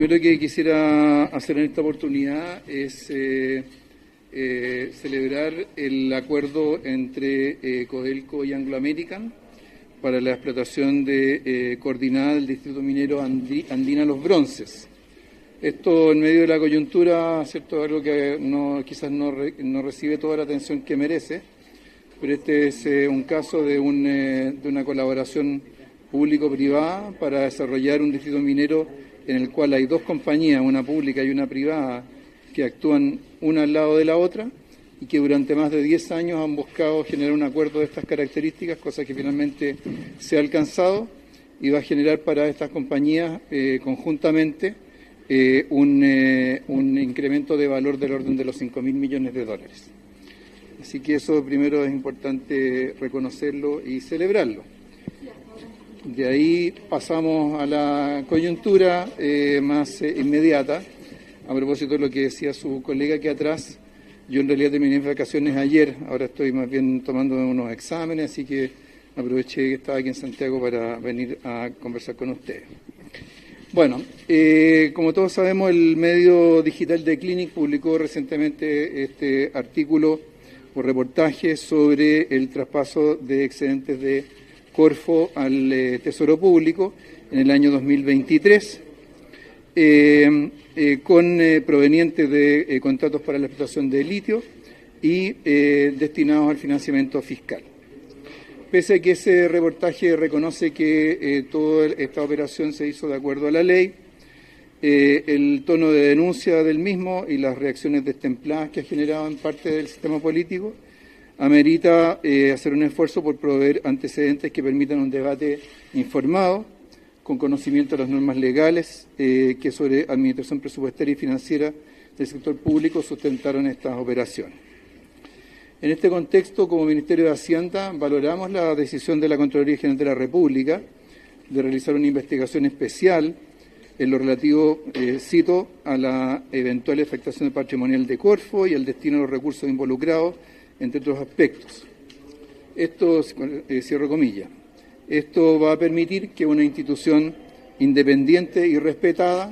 Lo que quisiera hacer en esta oportunidad es celebrar el acuerdo entre Codelco y Anglo American para la explotación coordinada del distrito minero Andina Los Bronces. Esto en medio de la coyuntura, ¿cierto?, algo que quizás no recibe toda la atención que merece, pero este es un caso de una colaboración público-privada para desarrollar un distrito minero en el cual hay dos compañías, una pública y una privada, que actúan una al lado de la otra y que durante más de 10 años han buscado generar un acuerdo de estas características, cosa que finalmente se ha alcanzado y va a generar para estas compañías conjuntamente un incremento de valor del orden de los 5.000 millones de dólares. Así que eso primero es importante reconocerlo y celebrarlo. De ahí pasamos a la coyuntura más inmediata. A propósito de lo que decía su colega aquí atrás, yo en realidad terminé mis vacaciones ayer, ahora estoy más bien tomando unos exámenes, así que aproveché que estaba aquí en Santiago para venir a conversar con ustedes. Bueno, como todos sabemos, el medio digital de Clinic publicó recientemente este artículo o reportaje sobre el traspaso de excedentes de Corfo al Tesoro Público en el año 2023, provenientes de contratos para la explotación de litio y destinados al financiamiento fiscal. Pese a que ese reportaje reconoce que toda esta operación se hizo de acuerdo a la ley, el tono de denuncia del mismo y las reacciones destempladas que ha generado en parte del sistema político amerita hacer un esfuerzo por proveer antecedentes que permitan un debate informado, con conocimiento de las normas legales que sobre administración presupuestaria y financiera del sector público sustentaron estas operaciones. En este contexto, como Ministerio de Hacienda, valoramos la decisión de la Contraloría General de la República de realizar una investigación especial en lo relativo, cito, a la eventual afectación patrimonial de Corfo y al destino de los recursos involucrados, entre otros aspectos. Esto, cierro comillas, esto va a permitir que una institución independiente y respetada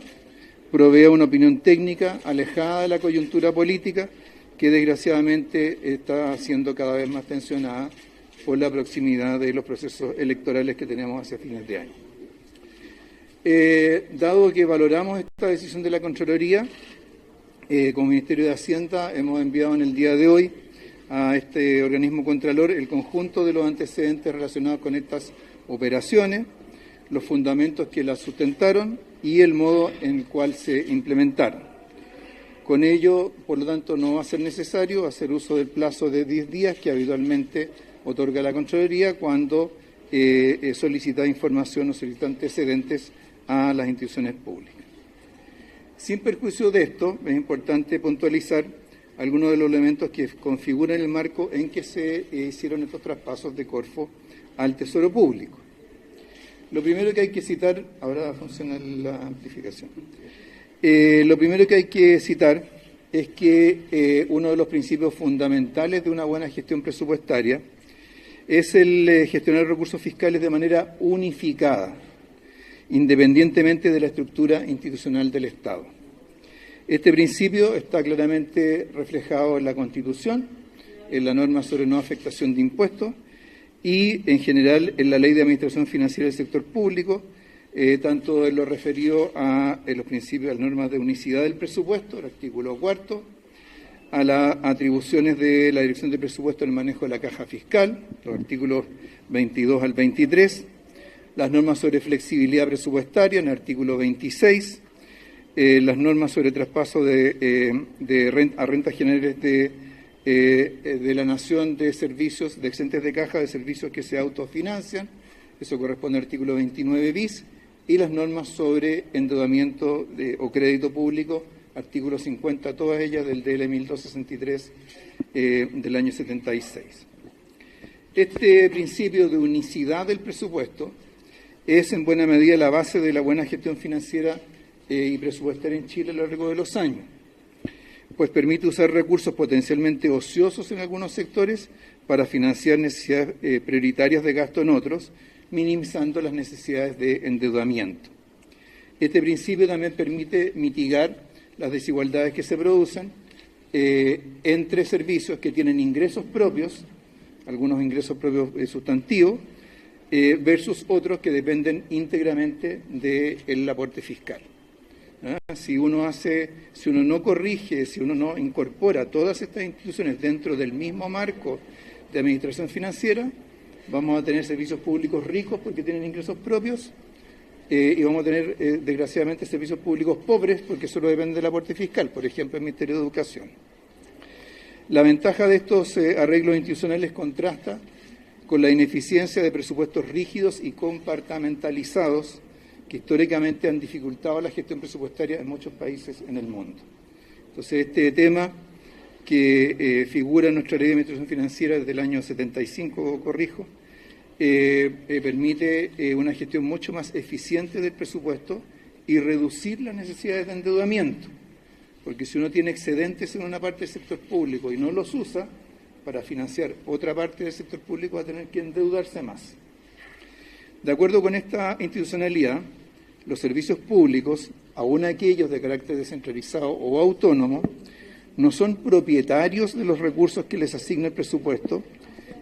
provea una opinión técnica alejada de la coyuntura política que desgraciadamente está siendo cada vez más tensionada por la proximidad de los procesos electorales que tenemos hacia fines de año. Dado que valoramos esta decisión de la Contraloría, como Ministerio de Hacienda hemos enviado en el día de hoy a este organismo contralor el conjunto de los antecedentes relacionados con estas operaciones, los fundamentos que las sustentaron y el modo en el cual se implementaron. Con ello, por lo tanto, no va a ser necesario hacer uso del plazo de 10 días que habitualmente otorga la Contraloría cuando solicita información o solicita antecedentes a las instituciones públicas. Sin perjuicio de esto, es importante puntualizar algunos de los elementos que configuran el marco en que se hicieron estos traspasos de Corfo al Tesoro Público. Lo primero que hay que citar, ahora funciona la amplificación, lo primero que hay que citar es que uno de los principios fundamentales de una buena gestión presupuestaria es el gestionar recursos fiscales de manera unificada, independientemente de la estructura institucional del Estado. Este principio está claramente reflejado en la Constitución, en la norma sobre no afectación de impuestos y, en general, en la Ley de Administración Financiera del Sector Público, tanto en lo referido a los principios, a las normas de unicidad del presupuesto, el artículo 4, a las atribuciones de la Dirección de Presupuesto en el manejo de la caja fiscal, los artículos 22 al 23, las normas sobre flexibilidad presupuestaria en el artículo 26, las normas sobre traspaso a rentas generales de la Nación de servicios, de excedentes de caja de servicios que se autofinancian, eso corresponde al artículo 29 bis, y las normas sobre endeudamiento o crédito público, artículo 50, todas ellas del DL 1263 del año 76. Este principio de unicidad del presupuesto es en buena medida la base de la buena gestión financiera y presupuestaria en Chile a lo largo de los años, pues permite usar recursos potencialmente ociosos en algunos sectores para financiar necesidades prioritarias de gasto en otros, minimizando las necesidades de endeudamiento. Este principio también permite mitigar las desigualdades que se producen entre servicios que tienen ingresos propios, algunos ingresos propios sustantivos, versus otros que dependen íntegramente del aporte fiscal. Si uno no corrige, si uno no incorpora todas estas instituciones dentro del mismo marco de administración financiera, vamos a tener servicios públicos ricos porque tienen ingresos propios y vamos a tener, desgraciadamente, servicios públicos pobres porque solo dependen del aporte fiscal, por ejemplo, el Ministerio de Educación. La ventaja de estos arreglos institucionales contrasta con la ineficiencia de presupuestos rígidos y compartimentalizados que históricamente han dificultado la gestión presupuestaria en muchos países en el mundo. Entonces, este tema que figura en nuestra Ley de Administración Financiera desde el año 75, corrijo, permite una gestión mucho más eficiente del presupuesto y reducir las necesidades de endeudamiento, porque si uno tiene excedentes en una parte del sector público y no los usa para financiar otra parte del sector público, va a tener que endeudarse más. De acuerdo con esta institucionalidad, los servicios públicos, aun aquellos de carácter descentralizado o autónomo, no son propietarios de los recursos que les asigna el presupuesto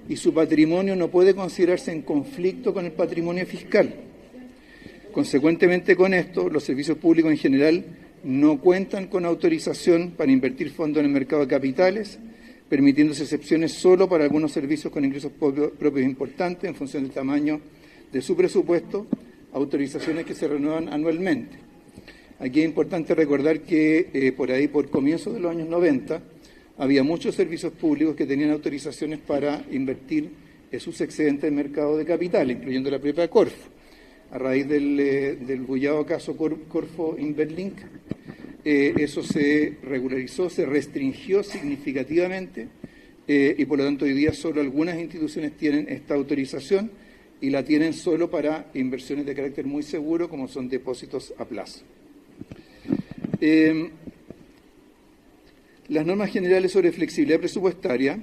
y su patrimonio no puede considerarse en conflicto con el patrimonio fiscal. Consecuentemente con esto, los servicios públicos en general no cuentan con autorización para invertir fondos en el mercado de capitales, permitiéndose excepciones solo para algunos servicios con ingresos propios importantes en función del tamaño de su presupuesto, autorizaciones que se renuevan anualmente. Aquí es importante recordar que por comienzos de los años 90 había muchos servicios públicos que tenían autorizaciones para invertir sus excedentes en mercado de capital, incluyendo la propia Corfo. A raíz del bullado caso Corfo Inverlink, eso se regularizó, se restringió significativamente y por lo tanto hoy día solo algunas instituciones tienen esta autorización y la tienen solo para inversiones de carácter muy seguro, como son depósitos a plazo. Las normas generales sobre flexibilidad presupuestaria,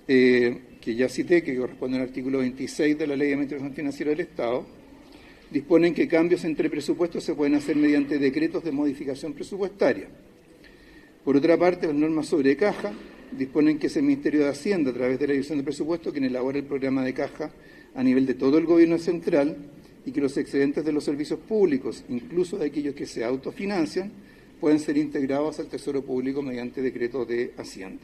que ya cité, que corresponden al artículo 26 de la Ley de Administración Financiera del Estado, disponen que cambios entre presupuestos se pueden hacer mediante decretos de modificación presupuestaria. Por otra parte, las normas sobre caja disponen que es el Ministerio de Hacienda, a través de la Dirección de Presupuesto, quien elabora el programa de caja a nivel de todo el Gobierno central y que los excedentes de los servicios públicos, incluso de aquellos que se autofinancian, pueden ser integrados al Tesoro Público mediante decreto de Hacienda.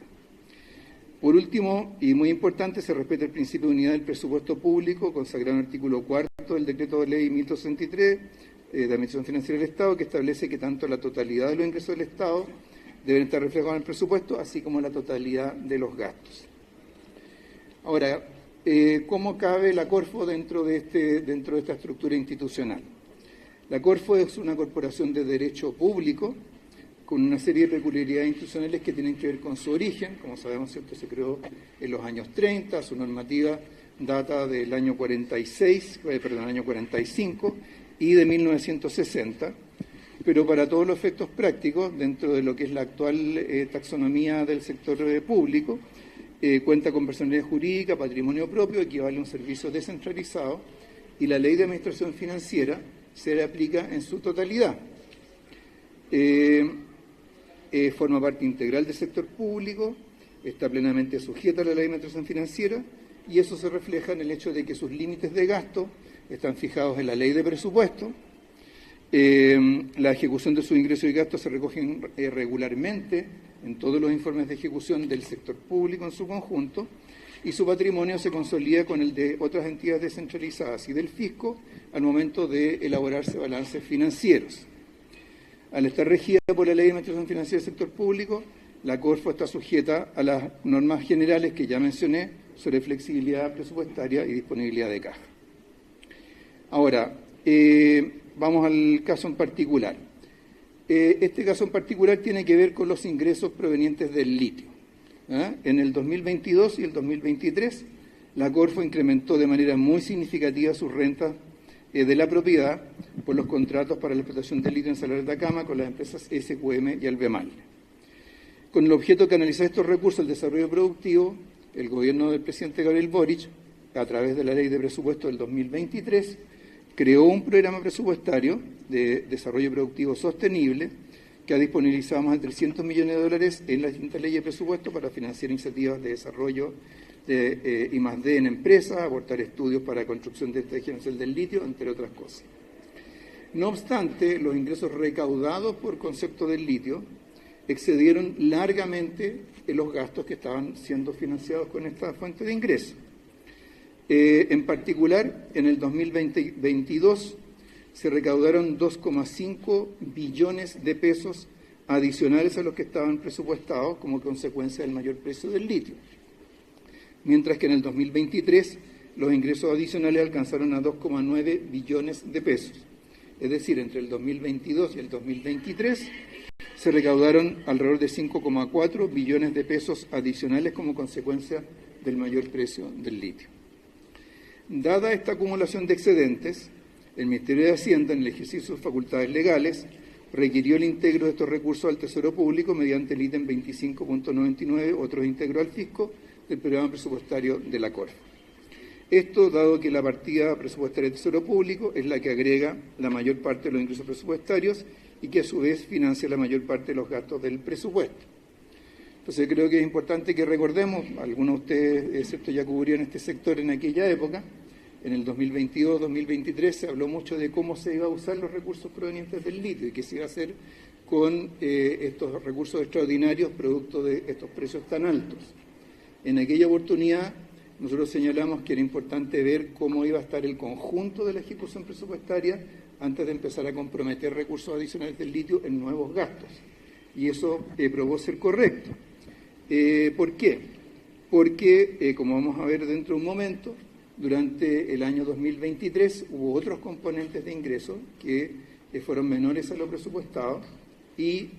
Por último, y muy importante, se respeta el principio de unidad del presupuesto público, consagrado en el artículo 4 del Decreto de Ley 1263 de Administración Financiera del Estado, que establece que tanto la totalidad de los ingresos del Estado deben estar reflejados en el presupuesto, así como la totalidad de los gastos. Ahora, ¿cómo cabe la Corfo dentro de esta estructura institucional? La Corfo es una corporación de derecho público con una serie de peculiaridades institucionales que tienen que ver con su origen. Como sabemos, ¿cierto?, se creó en los años 30, su normativa data del año 45 y de 1960, pero para todos los efectos prácticos, dentro de lo que es la actual taxonomía del sector público, cuenta con personalidad jurídica, patrimonio propio, equivale a un servicio descentralizado, y la Ley de Administración Financiera se le aplica en su totalidad. Forma parte integral del sector público, está plenamente sujeta a la Ley de Administración Financiera, y eso se refleja en el hecho de que sus límites de gasto están fijados en la Ley de Presupuesto. La ejecución de sus ingresos y gastos se recogen regularmente en todos los informes de ejecución del sector público en su conjunto, y su patrimonio se consolida con el de otras entidades descentralizadas y del fisco al momento de elaborarse balances financieros. Al estar regida por la Ley de Administración Financiera del Sector Público, la Corfo está sujeta a las normas generales que ya mencioné sobre flexibilidad presupuestaria y disponibilidad de caja. Ahora, vamos al caso en particular. Este caso en particular tiene que ver con los ingresos provenientes del litio. En el 2022 y el 2023, la Corfo incrementó de manera muy significativa sus rentas de la propiedad por los contratos para la explotación del litio en Salar de Atacama con las empresas SQM y Albemarle. Con el objeto de canalizar estos recursos al desarrollo productivo, el gobierno del presidente Gabriel Boric, a través de la Ley de Presupuesto del 2023, creó un programa presupuestario de Desarrollo Productivo Sostenible, que ha disponibilizado más de $300 millones en las distintas leyes de presupuesto para financiar iniciativas de desarrollo de I+D en empresas, aportar estudios para construcción de estrategia nacional del litio, entre otras cosas. No obstante, los ingresos recaudados por concepto del litio excedieron largamente los gastos que estaban siendo financiados con esta fuente de ingresos. En particular, en el 2022 se recaudaron 2,5 billones de pesos adicionales a los que estaban presupuestados como consecuencia del mayor precio del litio, mientras que en el 2023 los ingresos adicionales alcanzaron a 2,9 billones de pesos. Es decir, entre el 2022 y el 2023 se recaudaron alrededor de 5,4 billones de pesos adicionales como consecuencia del mayor precio del litio. Dada esta acumulación de excedentes, el Ministerio de Hacienda, en el ejercicio de sus facultades legales, requirió el integro de estos recursos al Tesoro Público mediante el ítem 25.99, otros integros al fisco, del programa presupuestario de la Corfo. Esto dado que la partida presupuestaria del Tesoro Público es la que agrega la mayor parte de los ingresos presupuestarios y que a su vez financia la mayor parte de los gastos del presupuesto. Entonces creo que es importante que recordemos, algunos de ustedes, ¿cierto?, ya cubrieron este sector en aquella época. En el 2022-2023 se habló mucho de cómo se iba a usar los recursos provenientes del litio y qué se iba a hacer con estos recursos extraordinarios producto de estos precios tan altos. En aquella oportunidad nosotros señalamos que era importante ver cómo iba a estar el conjunto de la ejecución presupuestaria antes de empezar a comprometer recursos adicionales del litio en nuevos gastos. Y eso probó ser correcto. ¿Por qué? Porque, como vamos a ver dentro de un momento, durante el año 2023 hubo otros componentes de ingresos que fueron menores a lo presupuestado y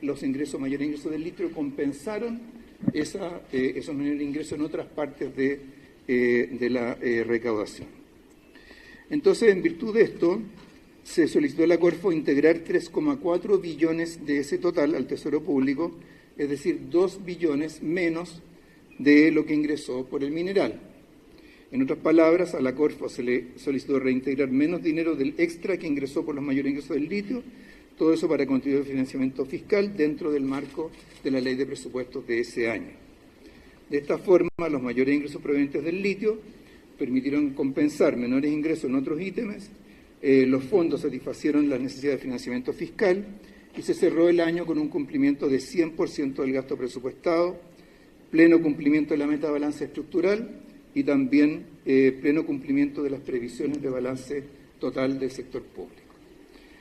los mayores ingresos del litio compensaron esos menores ingresos en otras partes de la recaudación. Entonces, en virtud de esto, se solicitó a la Corfo integrar 3,4 billones de ese total al Tesoro Público, es decir, 2 billones menos de lo que ingresó por el mineral. En otras palabras, a la Corfo se le solicitó reintegrar menos dinero del extra que ingresó por los mayores ingresos del litio, todo eso para contribuir al financiamiento fiscal dentro del marco de la ley de presupuestos de ese año. De esta forma, los mayores ingresos provenientes del litio permitieron compensar menores ingresos en otros ítems, los fondos satisfacieron las necesidades de financiamiento fiscal y se cerró el año con un cumplimiento de 100% del gasto presupuestado, pleno cumplimiento de la meta de balance estructural y también pleno cumplimiento de las previsiones de balance total del sector público.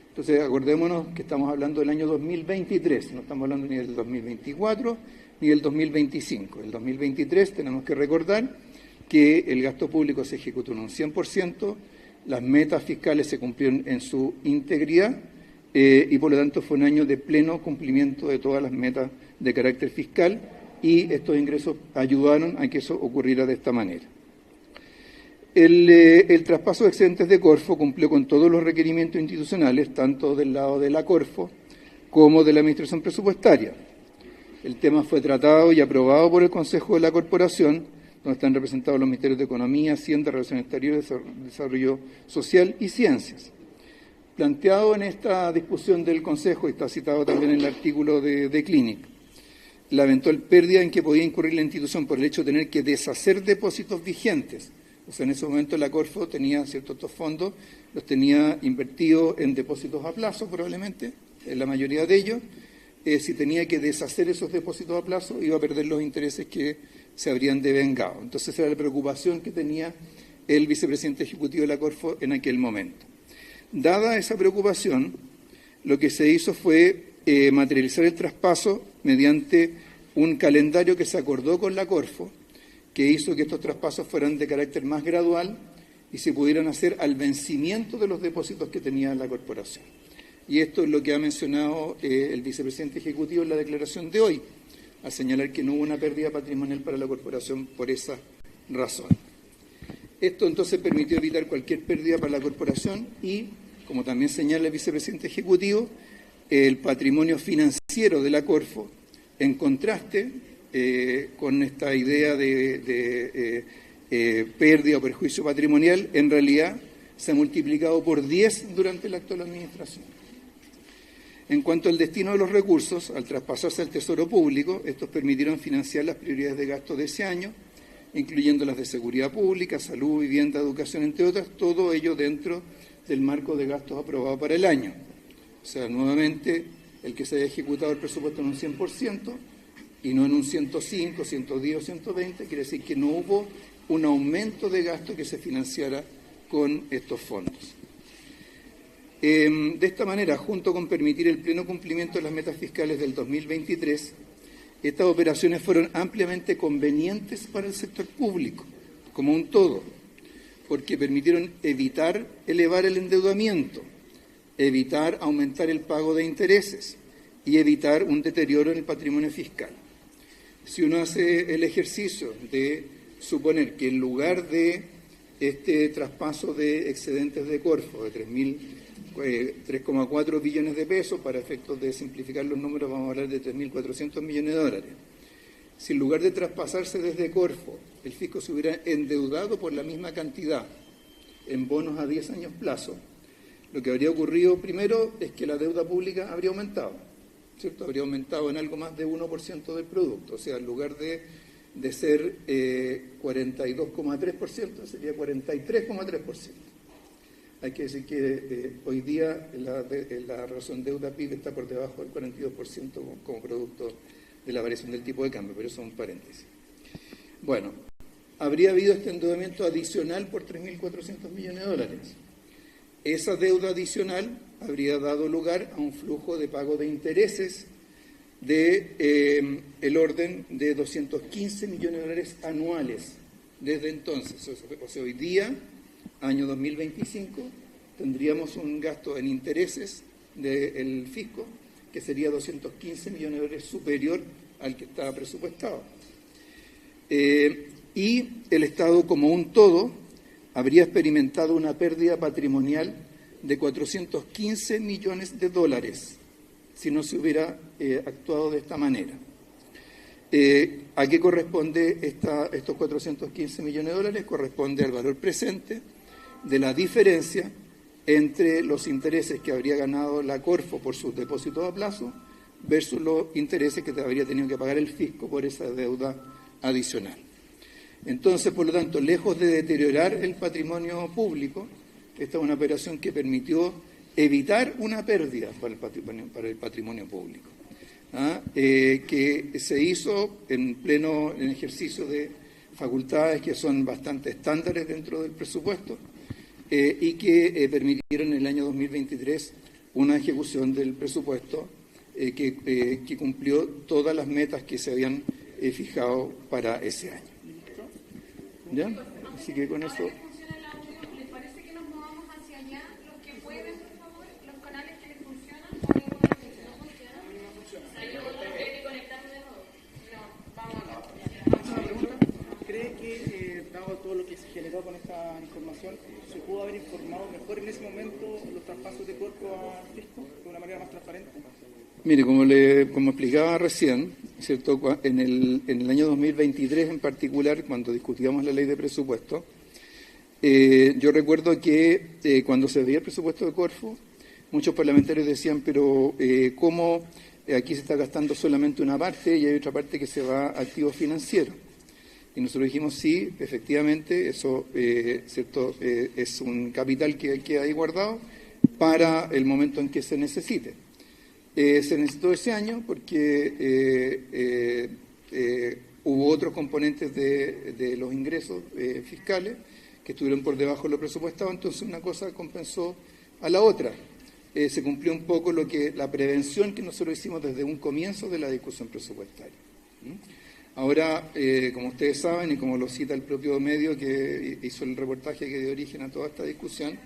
Entonces, acordémonos que estamos hablando del año 2023, no estamos hablando ni del 2024 ni del 2025. El 2023 tenemos que recordar que el gasto público se ejecutó en un 100%, las metas fiscales se cumplieron en su integridad y por lo tanto fue un año de pleno cumplimiento de todas las metas de carácter fiscal y estos ingresos ayudaron a que eso ocurriera de esta manera. El traspaso de excedentes de Corfo cumplió con todos los requerimientos institucionales, tanto del lado de la Corfo como de la Administración Presupuestaria. El tema fue tratado y aprobado por el Consejo de la Corporación, donde están representados los Ministerios de Economía, Hacienda, Relaciones Exteriores, Desarrollo Social y Ciencias. Planteado en esta discusión del Consejo, y está citado también en el artículo de Clinic, la eventual pérdida en que podía incurrir la institución por el hecho de tener que deshacer depósitos vigentes. O sea, en ese momento la Corfo tenía ciertos estos fondos, los tenía invertidos en depósitos a plazo probablemente, en la mayoría de ellos. Si tenía que deshacer esos depósitos a plazo, iba a perder los intereses que se habrían devengado. Entonces, era la preocupación que tenía el vicepresidente ejecutivo de la Corfo en aquel momento. Dada esa preocupación, lo que se hizo fue materializar el traspaso mediante un calendario que se acordó con la Corfo, que hizo que estos traspasos fueran de carácter más gradual y se pudieran hacer al vencimiento de los depósitos que tenía la corporación. Y esto es lo que ha mencionado el vicepresidente ejecutivo en la declaración de hoy, al señalar que no hubo una pérdida patrimonial para la corporación por esa razón. Esto entonces permitió evitar cualquier pérdida para la corporación y, como también señala el vicepresidente ejecutivo, el patrimonio financiero de la Corfo, en contraste con esta idea de pérdida o perjuicio patrimonial, en realidad se ha multiplicado por 10 durante la actual administración. En cuanto al destino de los recursos, al traspasarse al Tesoro Público, estos permitieron financiar las prioridades de gasto de ese año, incluyendo las de seguridad pública, salud, vivienda, educación, entre otras, todo ello dentro del marco de gastos aprobado para el año. O sea, nuevamente, el que se haya ejecutado el presupuesto en un 100% y no en un 105, 110 o 120, quiere decir que no hubo un aumento de gasto que se financiara con estos fondos. De esta manera, junto con permitir el pleno cumplimiento de las metas fiscales del 2023, estas operaciones fueron ampliamente convenientes para el sector público, como un todo, porque permitieron evitar elevar el endeudamiento, evitar aumentar el pago de intereses y evitar un deterioro en el patrimonio fiscal. Si uno hace el ejercicio de suponer que en lugar de este traspaso de excedentes de Corfo de 3,4 billones de pesos, para efectos de simplificar los números vamos a hablar de 3.400 millones de dólares. Si en lugar de traspasarse desde Corfo, el fisco se hubiera endeudado por la misma cantidad en bonos a 10 años plazo, lo que habría ocurrido primero es que la deuda pública habría aumentado, ¿cierto? Habría aumentado en algo más de 1% del producto, o sea, en lugar de ser 42,3%, sería 43,3%. Hay que decir que hoy día la relación deuda-PIB está por debajo del 42% como producto de la variación del tipo de cambio, pero eso es un paréntesis. Bueno, habría habido este endeudamiento adicional por 3.400 millones de dólares. Esa deuda adicional habría dado lugar a un flujo de pago de intereses de el orden de 215 millones de dólares anuales desde entonces. O sea, hoy día, año 2025, tendríamos un gasto en intereses del fisco que sería 215 millones de dólares superior al que estaba presupuestado. Y el Estado como un todo habría experimentado una pérdida patrimonial de 415 millones de dólares si no se hubiera actuado de esta manera. ¿A qué corresponde estos 415 millones de dólares? Corresponde al valor presente de la diferencia entre los intereses que habría ganado la Corfo por sus depósitos a plazo versus los intereses que habría tenido que pagar el fisco por esa deuda adicional. Entonces, por lo tanto, lejos de deteriorar el patrimonio público, esta es una operación que permitió evitar una pérdida para el patrimonio público, que se hizo en pleno ejercicio de facultades que son bastante estándares dentro del presupuesto y que permitieron en el año 2023 una ejecución del presupuesto que cumplió todas las metas que se habían fijado para ese año. ¿Ya? Así que con eso... ¿Les parece que nos movamos hacia allá? Los que pueden, por favor, los canales que les funcionan, o no funcionan. Yo tengo que conectarme de nuevo. No, vamos acá. Una pregunta. ¿Cree que, dado todo lo que se generó con esta información, se pudo haber informado mejor en ese momento los traspasos de cuerpo a fisco de una manera más transparente? Mire, como explicaba recién, ¿cierto? En el año 2023 en particular, cuando discutíamos la ley de presupuesto, yo recuerdo que cuando se veía el presupuesto de Corfo, muchos parlamentarios decían, pero ¿cómo aquí se está gastando solamente una parte y hay otra parte que se va a activos financieros? Y nosotros dijimos, sí, efectivamente, eso ¿cierto? Es un capital que queda ahí guardado para el momento en que se necesite. Se necesitó ese año porque hubo otros componentes de los ingresos fiscales que estuvieron por debajo de lo presupuestado, entonces una cosa compensó a la otra. Se cumplió un poco la prevención que nosotros hicimos desde un comienzo de la discusión presupuestaria. Ahora, como ustedes saben y como lo cita el propio medio que hizo el reportaje que dio origen a toda esta discusión,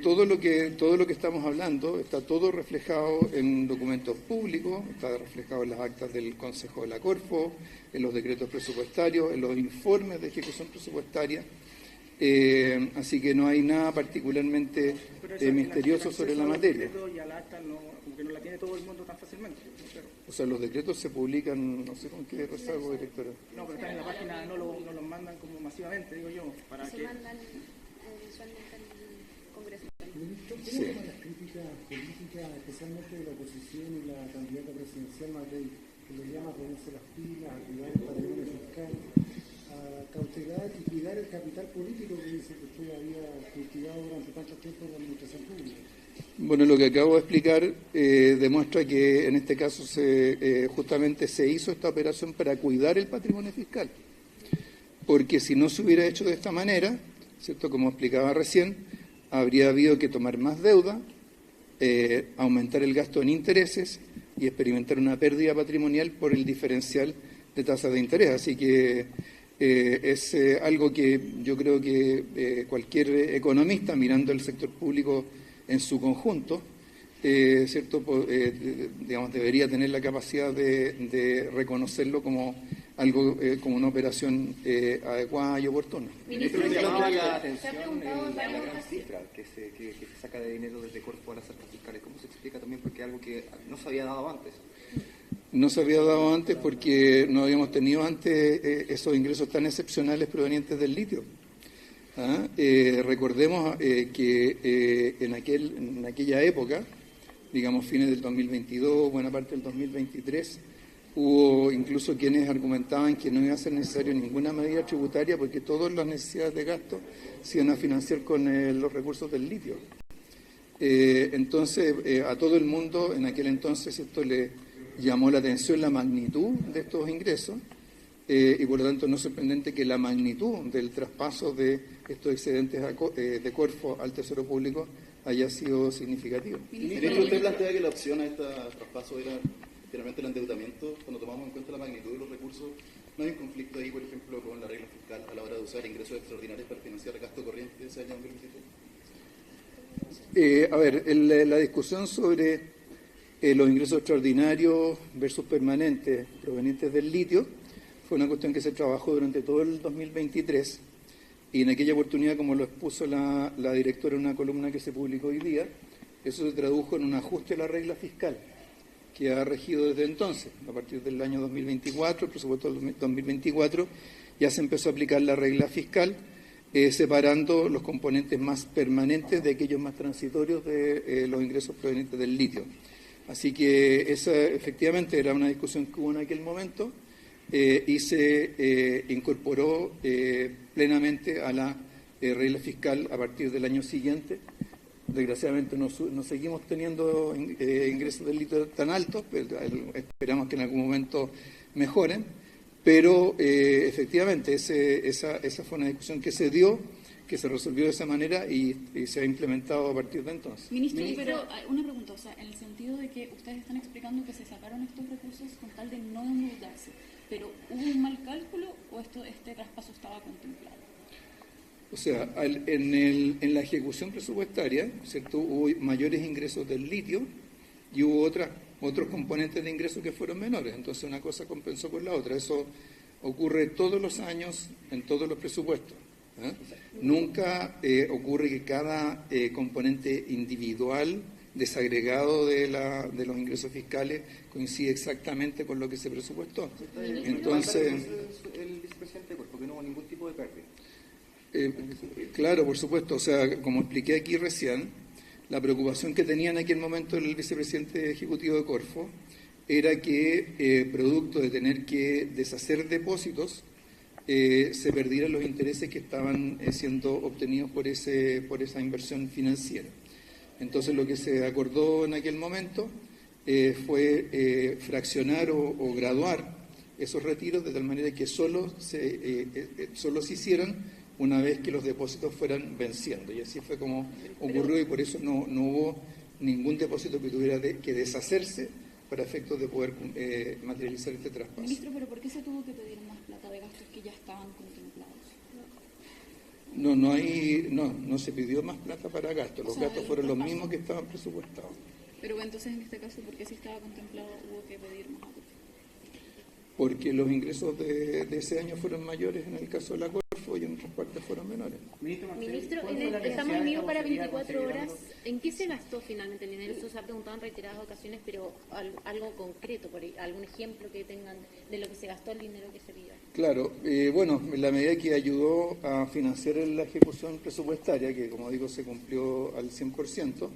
todo lo que estamos hablando está todo reflejado en documentos públicos, está reflejado en las actas del Consejo de la Corfo, en los decretos presupuestarios, en los informes de ejecución presupuestaria, así que no hay nada particularmente misterioso sobre la materia. Y a la acta como que no la tiene todo el mundo tan fácilmente. O sea, los decretos se publican, no sé con qué rezago, directora. No, pero están en la página, no los mandan como masivamente, digo yo, para que... mensualmente al Congreso. Ministro, ¿cómo Sí. toman las críticas políticas, especialmente de la oposición y la candidata presidencial Matei, que le llama a ponerse las pilas, a cuidar el patrimonio fiscal, a cautelar y cuidar el capital político que dice que usted había cultivado durante tanto tiempo en la administración pública? Bueno, lo que acabo de explicar demuestra que en este caso justamente se hizo esta operación para cuidar el patrimonio fiscal. Porque si no se hubiera hecho de esta manera, ¿cierto? Como explicaba recién, habría habido que tomar más deuda, aumentar el gasto en intereses y experimentar una pérdida patrimonial por el diferencial de tasas de interés. Así que es algo que yo creo que cualquier economista mirando el sector público en su conjunto, ¿cierto? Digamos, debería tener la capacidad de reconocerlo como algo, como una operación adecuada y oportuna. Ministro, me llamaba la ¿Se ha atención preguntado en la varias gran ocasiones? cifra que se saca de dinero desde Corfo a las arcas fiscales. ¿Cómo se explica también? Porque es algo que no se había dado antes. No se había dado antes porque no habíamos tenido antes esos ingresos tan excepcionales provenientes del litio. Recordemos que en aquella época, digamos fines del 2022, buena parte del 2023, hubo incluso quienes argumentaban que no iba a ser necesario ninguna medida tributaria porque todas las necesidades de gasto se iban a financiar con los recursos del litio. Entonces, a todo el mundo en aquel entonces esto le llamó la atención la magnitud de estos ingresos y por lo tanto no es sorprendente que la magnitud del traspaso de estos excedentes de Corfo al Tesoro Público haya sido significativa. Ministro, usted plantea que la opción a este traspaso era finalmente el endeudamiento. Cuando tomamos en cuenta la magnitud de los recursos, ¿no hay un conflicto ahí, por ejemplo, con la regla fiscal a la hora de usar ingresos extraordinarios para financiar el gasto corriente de ese año 2023? A ver, la discusión sobre los ingresos extraordinarios versus permanentes provenientes del litio fue una cuestión que se trabajó durante todo el 2023 y en aquella oportunidad, como lo expuso la directora en una columna que se publicó hoy día, eso se tradujo en un ajuste a la regla fiscal que ha regido desde entonces. A partir del año 2024, el presupuesto del 2024, ya se empezó a aplicar la regla fiscal, separando los componentes más permanentes de aquellos más transitorios de los ingresos provenientes del litio. Así que esa efectivamente era una discusión que hubo en aquel momento y se incorporó plenamente a la regla fiscal a partir del año siguiente. Desgraciadamente no seguimos teniendo ingresos del litio tan altos, pero esperamos que en algún momento mejoren, pero efectivamente esa fue una discusión que se dio, que se resolvió de esa manera y se ha implementado a partir de entonces. Ministro, pero una pregunta, o sea, en el sentido de que ustedes están explicando que se sacaron estos recursos con tal de no endeudarse, pero ¿hubo un mal cálculo o este traspaso estaba contemplado? O sea, en la ejecución presupuestaria, ¿cierto? Hubo mayores ingresos del litio y hubo otros componentes de ingresos que fueron menores. Entonces una cosa compensó por la otra. Eso ocurre todos los años en todos los presupuestos. Nunca ocurre que cada componente individual desagregado de los ingresos fiscales coincide exactamente con lo que se presupuestó. Entonces, El vicepresidente de Corfo, que no hubo ningún tipo de pérdida. Claro, por supuesto. O sea, como expliqué aquí recién, la preocupación que tenía en aquel momento el vicepresidente ejecutivo de Corfo era que, producto de tener que deshacer depósitos, se perdieran los intereses que estaban siendo obtenidos por esa inversión financiera. Entonces, lo que se acordó en aquel momento fue fraccionar o graduar esos retiros de tal manera que solo se hicieran una vez que los depósitos fueran venciendo. Y así fue como ocurrió y por eso no hubo ningún depósito que tuviera que deshacerse para efectos de poder materializar este traspaso. Ministro, pero ¿por qué se tuvo que pedir más plata de gastos que ya estaban contemplados? No se pidió más plata para gastos. Los gastos fueron los mismos que estaban presupuestados. Pero entonces en este caso, ¿por qué si estaba contemplado hubo que pedir más apoyo? Porque los ingresos de ese año fueron mayores en el caso de la Corfo y en otras partes cuentas fueron menores. Ministro, ¿cuál fue la estamos necesidad en de vivo esta para posibilidad 24 de horas. conseguir ¿En qué se gastó finalmente el dinero? Eso se ha preguntado en reiteradas ocasiones, pero algo concreto, por ahí, algún ejemplo que tengan de lo que se gastó el dinero que se pidió. Claro, bueno, en la medida que ayudó a financiar la ejecución presupuestaria, que como digo se cumplió al 100%,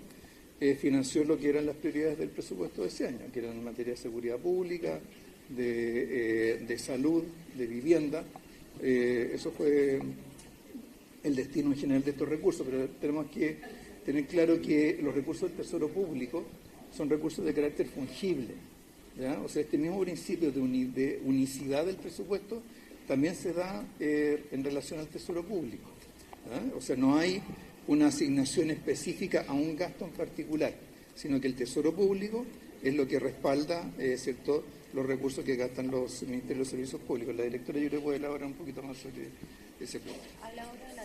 financió lo que eran las prioridades del presupuesto de ese año, que eran en materia de seguridad pública, de salud, de vivienda. Eso fue el destino en general de estos recursos, pero tenemos que tener claro que los recursos del Tesoro Público son recursos de carácter fungible, ¿ya? O sea, este mismo principio de unicidad del presupuesto también se da en relación al Tesoro Público, ¿ya? O sea, no hay una asignación específica a un gasto en particular, sino que el Tesoro Público es lo que respalda, ¿cierto?, los recursos que gastan los ministerios de servicios públicos. La directora yo le puedo elaborar un poquito más sobre ese punto. A la hora de la